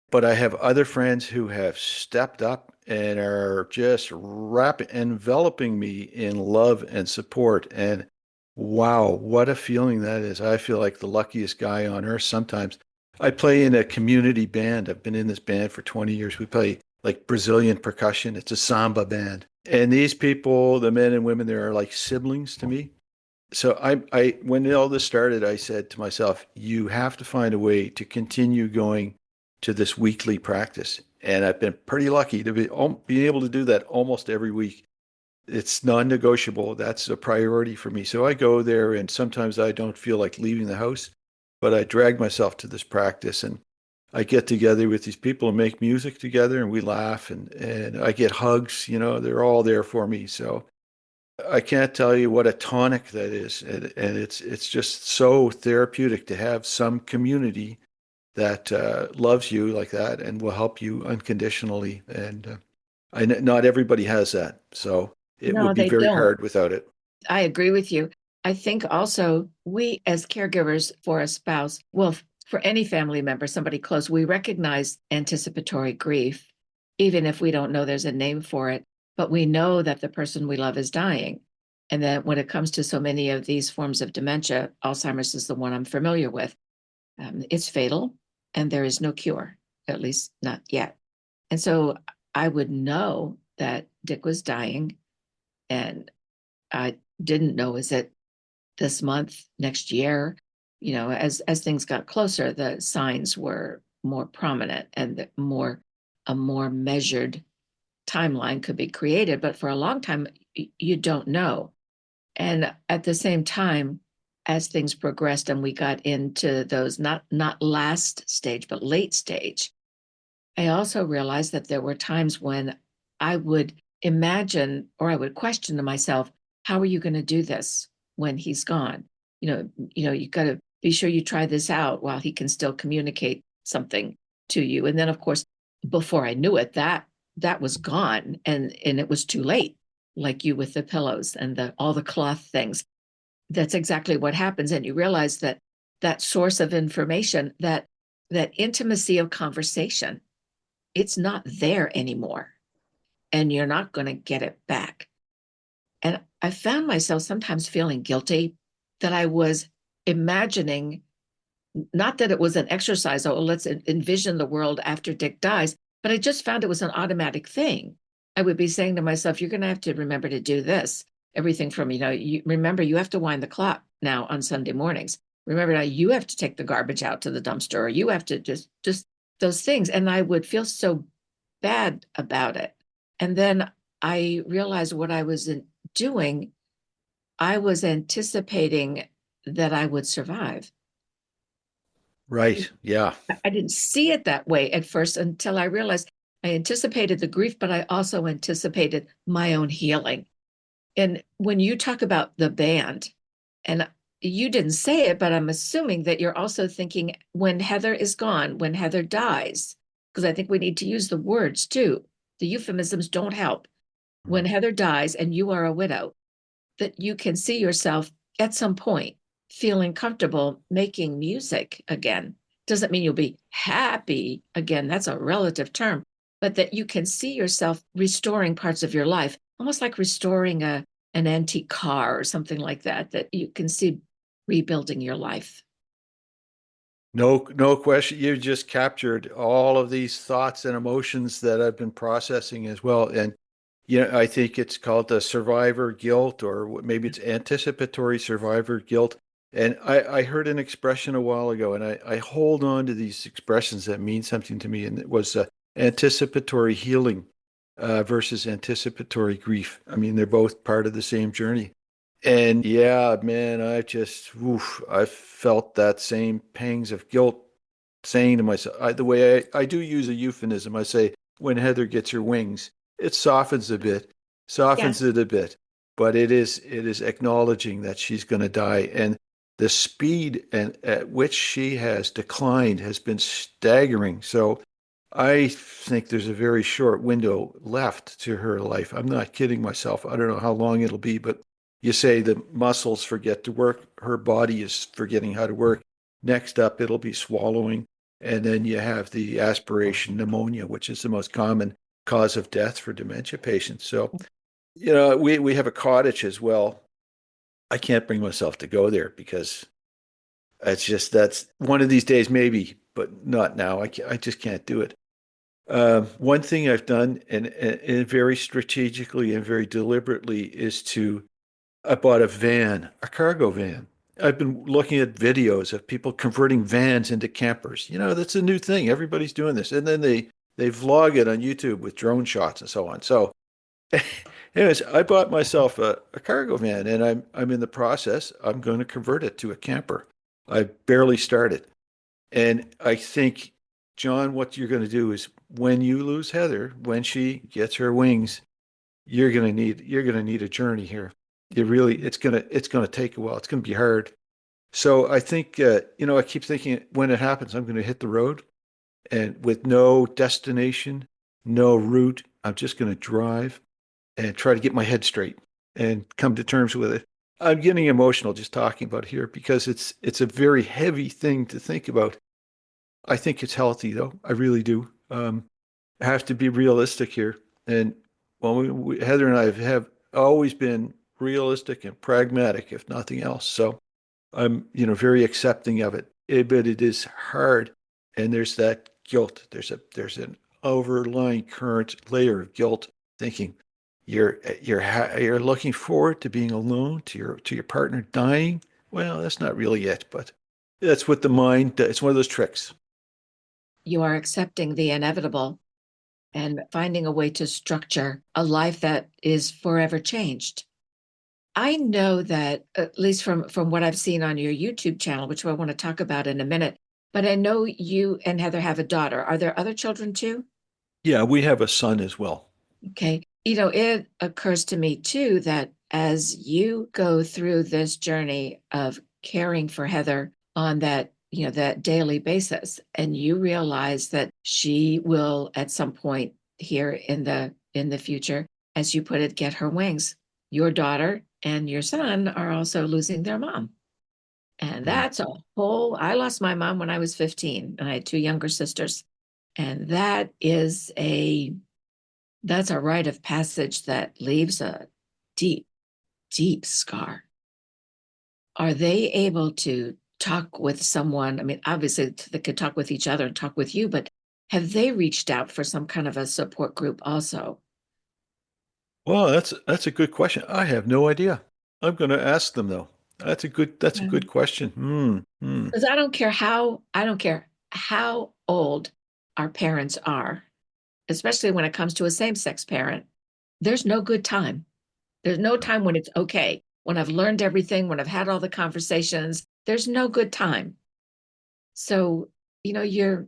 But I have other friends who have stepped up and are just enveloping me in love and support. And wow, what a feeling that is. I feel like the luckiest guy on earth sometimes. I play in a community band. I've been in this band for 20 years. We play like Brazilian percussion. It's a samba band. And these people, the men and women there, are like siblings to me. So when all this started, I said to myself, you have to find a way to continue going to this weekly practice. And I've been pretty lucky to be able to do that almost every week. It's non-negotiable. That's a priority for me. So I go there, and sometimes I don't feel like leaving the house, but I drag myself to this practice, and I get together with these people and make music together, and we laugh, and I get hugs. They're all there for me. So I can't tell you what a tonic that is, and it's just so therapeutic to have some community that loves you like that and will help you unconditionally. And not everybody has that, so it No, would be they very don't. hard without it. I agree with you. I think also we, as caregivers for a spouse, well, for any family member, somebody close, we recognize anticipatory grief, even if we don't know there's a name for it, but we know that the person we love is dying. And that when it comes to so many of these forms of dementia, Alzheimer's is the one I'm familiar with. It's fatal and there is no cure, at least not yet. And so I would know that Dick was dying, and I didn't know, is it this month, next year? As things got closer, the signs were more prominent and a more measured timeline could be created. But for a long time, you don't know. And at the same time, as things progressed and we got into those not last stage, but late stage, I also realized that there were times when I would imagine or I would question to myself, how are you going to do this when he's gone? You got to be sure you try this out while he can still communicate something to you. And then of course, before I knew it, that was gone and it was too late, like you with the pillows and the all the cloth things. That's exactly what happens. And you realize that that source of information, that intimacy of conversation, it's not there anymore and you're not going to get it back. And I found myself sometimes feeling guilty that I was imagining, not that it was an exercise, oh, let's envision the world after Dick dies, but I just found it was an automatic thing. I would be saying to myself, you're going to have to remember to do this. Everything from, you remember you have to wind the clock now on Sunday mornings. Remember now you have to take the garbage out to the dumpster, or you have to just those things. And I would feel so bad about it. And then I realized what I was doing. I was anticipating that I would survive. Right. Yeah. I didn't see it that way at first until I realized I anticipated the grief, but I also anticipated my own healing. And when you talk about the band, and you didn't say it, but I'm assuming that you're also thinking when Heather is gone, when Heather dies, because I think we need to use the words too. The euphemisms don't help. When Heather dies and you are a widow, that you can see yourself at some point feeling comfortable making music again. Doesn't mean you'll be happy again. That's a relative term, but that you can see yourself restoring parts of your life, almost like restoring an antique car or something like that, that you can see rebuilding your life. No question. You just captured all of these thoughts and emotions that I've been processing as well. And, I think it's called the survivor guilt, or maybe it's anticipatory survivor guilt. And I heard an expression a while ago, and I hold on to these expressions that mean something to me. And it was anticipatory healing versus anticipatory grief. I mean, they're both part of the same journey. And yeah, man, I felt that same pangs of guilt saying to myself, the way I do use a euphemism, I say, when Heather gets her wings, it softens Yes. it a bit, but it is acknowledging that she's going to die. And the speed and at which she has declined has been staggering. So I think there's a very short window left to her life. I'm not kidding myself. I don't know how long it'll be, but you say the muscles forget to work. Her body is forgetting how to work. Next up, it'll be swallowing. And then you have the aspiration pneumonia, which is the most common cause of death for dementia patients. So, we have a cottage as well. I can't bring myself to go there because that's one of these days, maybe, but not now. I just can't do it. One thing I've done, and very strategically and very deliberately, is I bought a cargo van. I've been looking at videos of people converting vans into campers. That's a new thing. Everybody's doing this, and then they vlog it on YouTube with drone shots and so on. So Anyways, I bought myself a cargo van, and I'm in the process. I'm going to convert it to a camper. I barely started, and I think, John, what you're going to do is when you lose Heather, when she gets her wings, you're going to need a journey here. It's gonna take a while. It's going to be hard. So I think I keep thinking when it happens, I'm going to hit the road, and with no destination, no route, I'm just going to drive and try to get my head straight and come to terms with it. I'm getting emotional just talking about it here because it's a very heavy thing to think about. I think it's healthy though. I really do. I have to be realistic here. And well, Heather and I have always been realistic and pragmatic, if nothing else. So I'm, very accepting of it. But it is hard, and there's that guilt. There's an overlying current layer of guilt, thinking you're looking forward to being alone, to your partner dying. Well, that's not really it, but that's what the mind. It's one of those tricks. You are accepting the inevitable and finding a way to structure a life that is forever changed. I know that, at least from what I've seen on your YouTube channel, which I want to talk about in a minute, but I know you and Heather have a daughter. Are there other children too? Yeah, we have a son as well. Okay. It occurs to me too that as you go through this journey of caring for Heather on that daily basis, and you realize that she will at some point here in the future, as you put it, get her wings. Your daughter and your son are also losing their mom. And Mm. that's a whole, I lost my mom when I was 15, and I had two younger sisters. And that's a rite of passage that leaves a deep, deep scar. Are they able to talk with someone? I mean, obviously they could talk with each other and talk with you, but have they reached out for some kind of a support group also? Well, that's a good question. I have no idea. I'm going to ask them though. That's a good question. Because I don't care how old our parents are, especially when it comes to a same-sex parent. There's no good time. There's no time when it's okay. When I've learned everything, when I've had all the conversations, there's no good time. So, your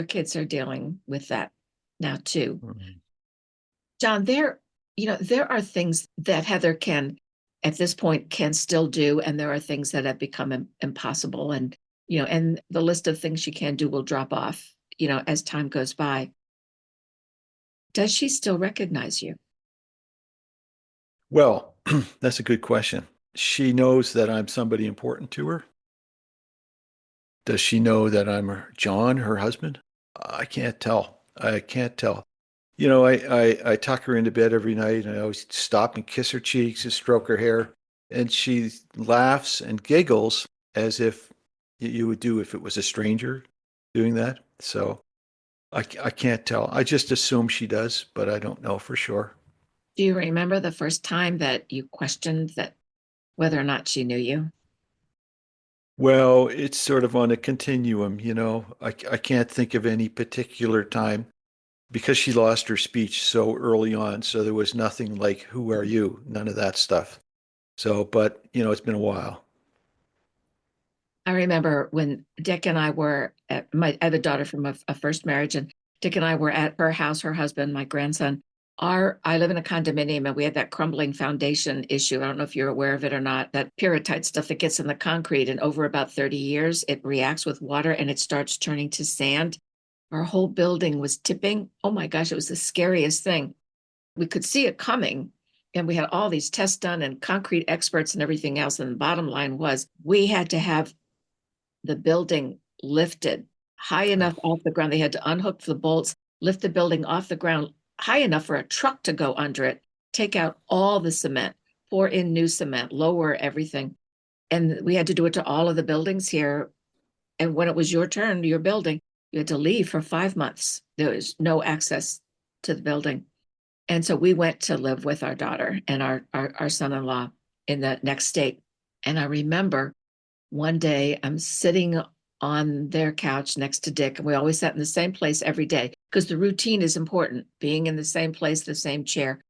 kids are dealing with that now too. Mm. John, there are things that Heather can, at this point, can still do, and there are things that have become impossible. And the list of things she can do will drop off, as time goes by. Does she still recognize you? Well, that's a good question. She knows that I'm somebody important to her. Does she know that I'm John, her husband? I can't tell. I can't tell. I tuck her into bed every night, and I always stop and kiss her cheeks and stroke her hair, and she laughs and giggles as if you would do if it was a stranger doing that. So I can't tell. I just assume she does, but I don't know for sure. Do you remember the first time that you questioned that whether or not she knew you? Well, it's sort of on a continuum. I can't think of any particular time because she lost her speech so early on. So there was nothing like, who are you? None of that stuff. So, but, it's been a while. I remember when Dick and I were I have a daughter from a first marriage, and Dick and I were at her house, her husband, my grandson. I live in a condominium, and we had that crumbling foundation issue. I don't know if you're aware of it or not, that pyrrhotite stuff that gets in the concrete, and over about 30 years, it reacts with water and it starts turning to sand. Our whole building was tipping. Oh my gosh, it was the scariest thing. We could see it coming. And we had all these tests done and concrete experts and everything else. And the bottom line was we had to have the building lifted high enough off the ground. They had to unhook the bolts, lift the building off the ground high enough for a truck to go under it, take out all the cement, pour in new cement, lower everything. And we had to do it to all of the buildings here. And when it was your turn, your building, you had to leave for 5 months. There was no access to the building. And so we went to live with our daughter and our son-in-law in the next state. And I remember one day I'm sitting on their couch next to Dick, and we always sat in the same place every day because the routine is important, being in the same place, the same chair.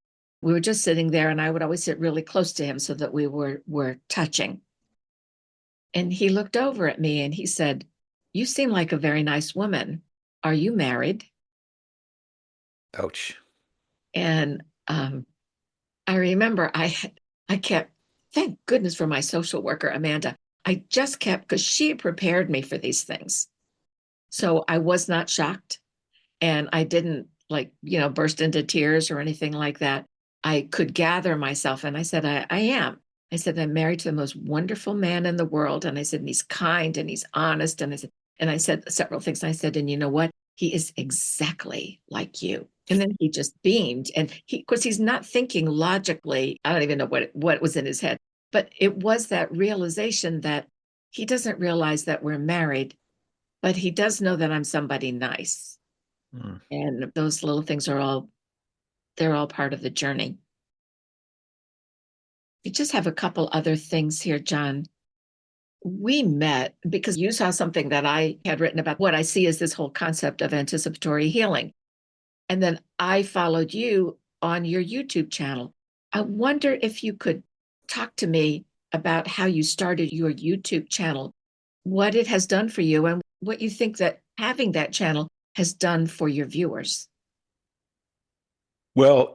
We were just sitting there, and I would always sit really close to him so that we were touching. And he looked over at me and he said, "You seem like a very nice woman. Are you married?" Ouch. And I remember I kept, thank goodness for my social worker, Amanda. I just kept, because she had prepared me for these things. So I was not shocked, and I didn't, like, burst into tears or anything like that. I could gather myself, and I said, I am. I said, I'm married to the most wonderful man in the world. And I said, and he's kind and he's honest. And I said several things. I said, and you know what? He is exactly like you. And then he just beamed. And of course, he's not thinking logically. I don't even know what was in his head, but it was that realization that he doesn't realize that we're married, but he does know that I'm somebody nice. Hmm. And those little things they're all part of the journey. We just have a couple other things here, John. We met because you saw something that I had written about what I see as this whole concept of anticipatory healing. And then I followed you on your YouTube channel. I wonder if you could talk to me about how you started your YouTube channel, what it has done for you, and what you think that having that channel has done for your viewers. Well,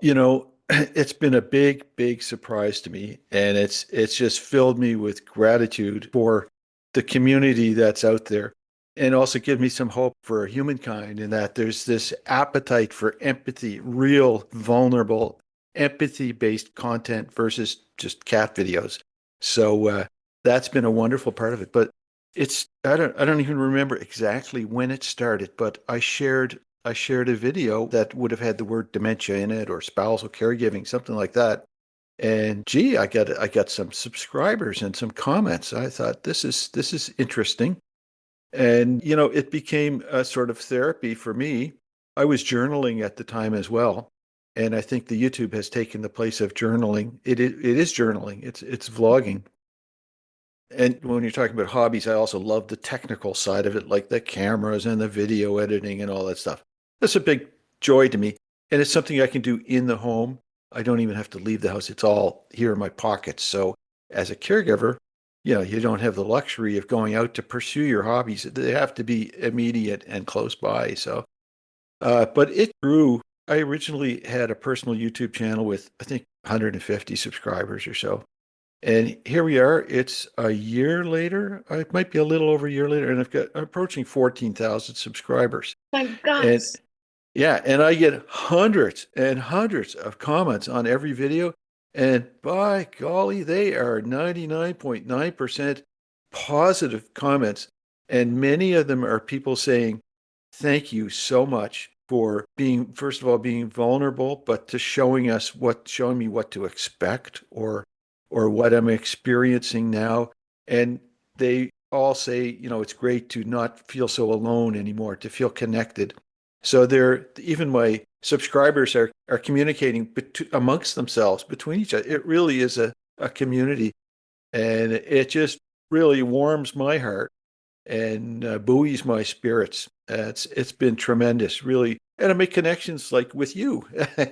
it's been a big, big surprise to me, and it's just filled me with gratitude for the community that's out there, and also give me some hope for humankind in that there's this appetite for empathy, real, vulnerable, empathy-based content versus just cat videos. So that's been a wonderful part of it. But I don't even remember exactly when it started, but I shared a video that would have had the word dementia in it or spousal caregiving, something like that. And gee, I got some subscribers and some comments. I thought this is interesting. And it became a sort of therapy for me. I was journaling at the time as well. And I think the YouTube has taken the place of journaling. It is journaling. It's vlogging. And when you're talking about hobbies, I also love the technical side of it, like the cameras and the video editing and all that stuff. That's a big joy to me. And it's something I can do in the home. I don't even have to leave the house. It's all here in my pockets. So as a caregiver, you don't have the luxury of going out to pursue your hobbies. They have to be immediate and close by. So, but it grew. I originally had a personal YouTube channel with, I think, 150 subscribers or so. And here we are. It's a year later. It might be a little over a year later, and I'm approaching 14,000 subscribers. My And gosh. yeah, and I get hundreds and hundreds of comments on every video. And by golly, they are 99.9% positive comments. And many of them are people saying, thank you so much for being, first of all, being vulnerable, but to showing me what to expect or what I'm experiencing now. And they all say, it's great to not feel so alone anymore, to feel connected. So even my subscribers are communicating amongst themselves, between each other. It really is a community, and it just really warms my heart and buoys my spirits. It's been tremendous, really, and I make connections like with you.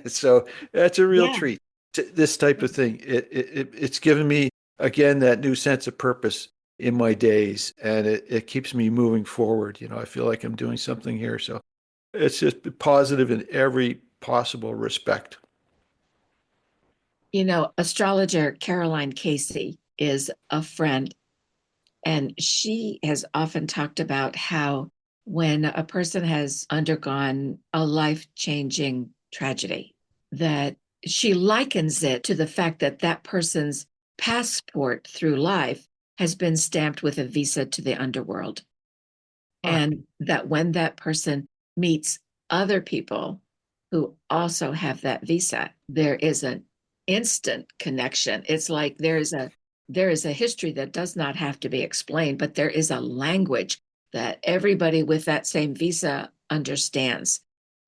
So that's a real Yeah. treat. This type of thing. It's given me again that new sense of purpose in my days, and it keeps me moving forward. I feel like I'm doing something here. So it's just positive in every possible respect. Astrologer Caroline Casey is a friend, and she has often talked about how when a person has undergone a life-changing tragedy, that she likens it to the fact that that person's passport through life has been stamped with a visa to the underworld. Huh. And that when that person meets other people who also have that visa, there is an instant connection. It's like there is a history that does not have to be explained, but there is a language that everybody with that same visa understands.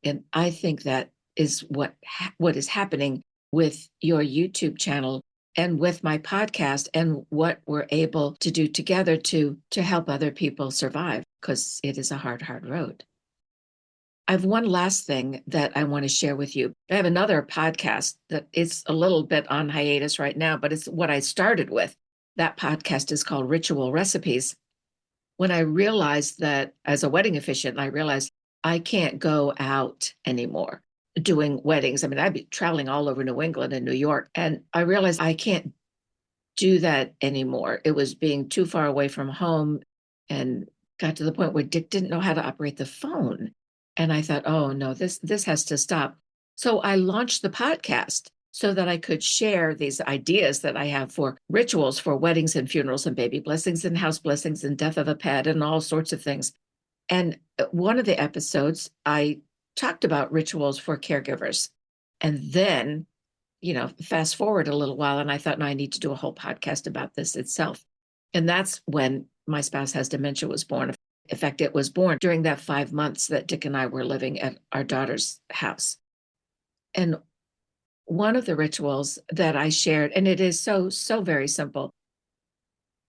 And I think that is what is happening with your YouTube channel and with my podcast, and what we're able to do together to help other people survive, because it is a hard road. I have one last thing that I want to share with you. I have another podcast that is a little bit on hiatus right now, but it's what I started with. That podcast is called Ritual Recipes. When I realized that as a wedding officiant, I realized I can't go out anymore doing weddings. I mean, I'd be traveling all over New England and New York, and I realized I can't do that anymore. It was being too far away from home and got to the point where Dick didn't know how to operate the phone. And I thought, oh no, this has to stop. So I launched the podcast so that I could share these ideas that I have for rituals for weddings and funerals and baby blessings and house blessings and death of a pet and all sorts of things. And one of the episodes, I talked about rituals for caregivers. And then, fast forward a little while, and I thought, no, I need to do a whole podcast about this itself. And that's when My Spouse Has Dementia was born. In fact, it was born during that 5 months that Dick and I were living at our daughter's house. And one of the rituals that I shared, and it is so very simple,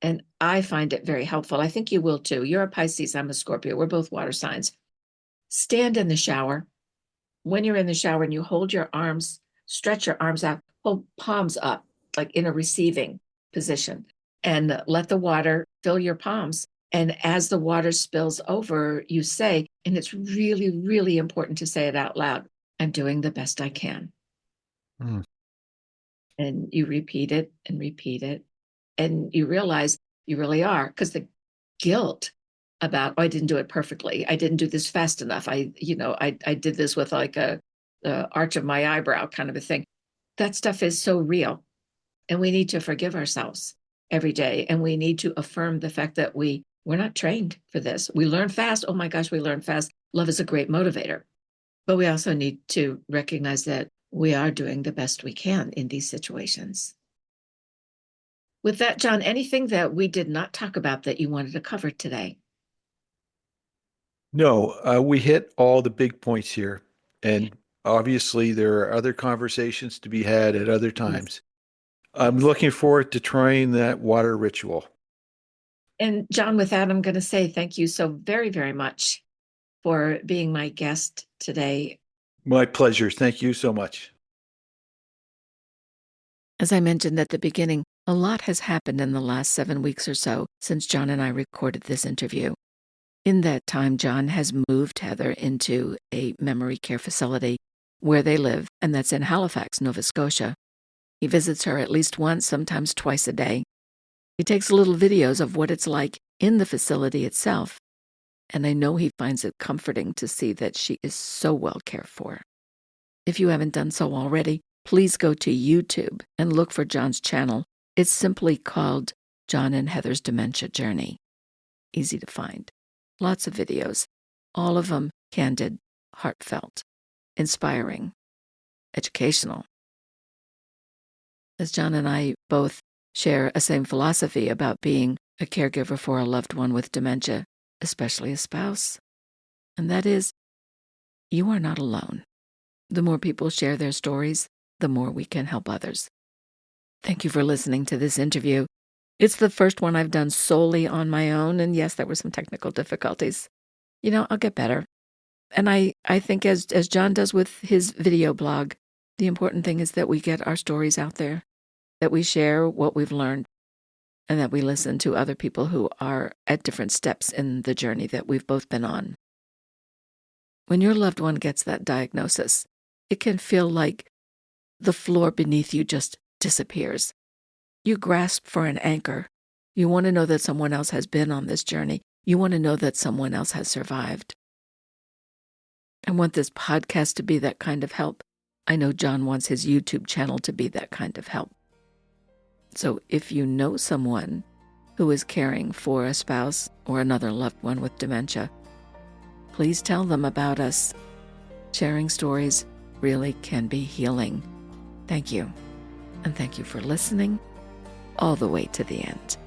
and I find it very helpful. I think you will too. You're a Pisces, I'm a Scorpio. We're both water signs. Stand in the shower. When you're in the shower and you hold your arms, stretch your arms out, hold palms up, like in a receiving position, and let the water fill your palms. And as the water spills over, you say, and it's really, really important to say it out loud, I'm doing the best I can. Mm. And you repeat it and repeat it. And you realize you really are, because the guilt about, oh, I didn't do it perfectly. I didn't do this fast enough. I did this with like the arch of my eyebrow kind of a thing. That stuff is so real. And we need to forgive ourselves every day. And we need to affirm the fact that we're not trained for this. We learn fast. Oh my gosh, we learn fast. Love is a great motivator. But we also need to recognize that we are doing the best we can in these situations. With that, John, anything that we did not talk about that you wanted to cover today? No, we hit all the big points here. And obviously, there are other conversations to be had at other times. I'm looking forward to trying that water ritual. And John, with that, I'm going to say thank you so very, very much for being my guest today. My pleasure. Thank you so much. As I mentioned at the beginning, a lot has happened in the last 7 weeks or so since John and I recorded this interview. In that time, John has moved Heather into a memory care facility where they live, and that's in Halifax, Nova Scotia. He visits her at least once, sometimes twice a day. He takes little videos of what it's like in the facility itself, and I know he finds it comforting to see that she is so well cared for. If you haven't done so already, please go to YouTube and look for John's channel. It's simply called John and Heather's Dementia Journey. Easy to find. Lots of videos, all of them candid, heartfelt, inspiring, educational. As John and I both share a same philosophy about being a caregiver for a loved one with dementia, especially a spouse, and that is, you are not alone. The more people share their stories, the more we can help others. Thank you for listening to this interview. It's the first one I've done solely on my own, and yes, there were some technical difficulties. I'll get better. And I think as John does with his video blog, the important thing is that we get our stories out there, that we share what we've learned, and that we listen to other people who are at different steps in the journey that we've both been on. When your loved one gets that diagnosis, it can feel like the floor beneath you just disappears. You grasp for an anchor. You want to know that someone else has been on this journey. You want to know that someone else has survived. I want this podcast to be that kind of help. I know John wants his YouTube channel to be that kind of help. So if you know someone who is caring for a spouse or another loved one with dementia, please tell them about us. Sharing stories really can be healing. Thank you. And thank you for listening all the way to the end.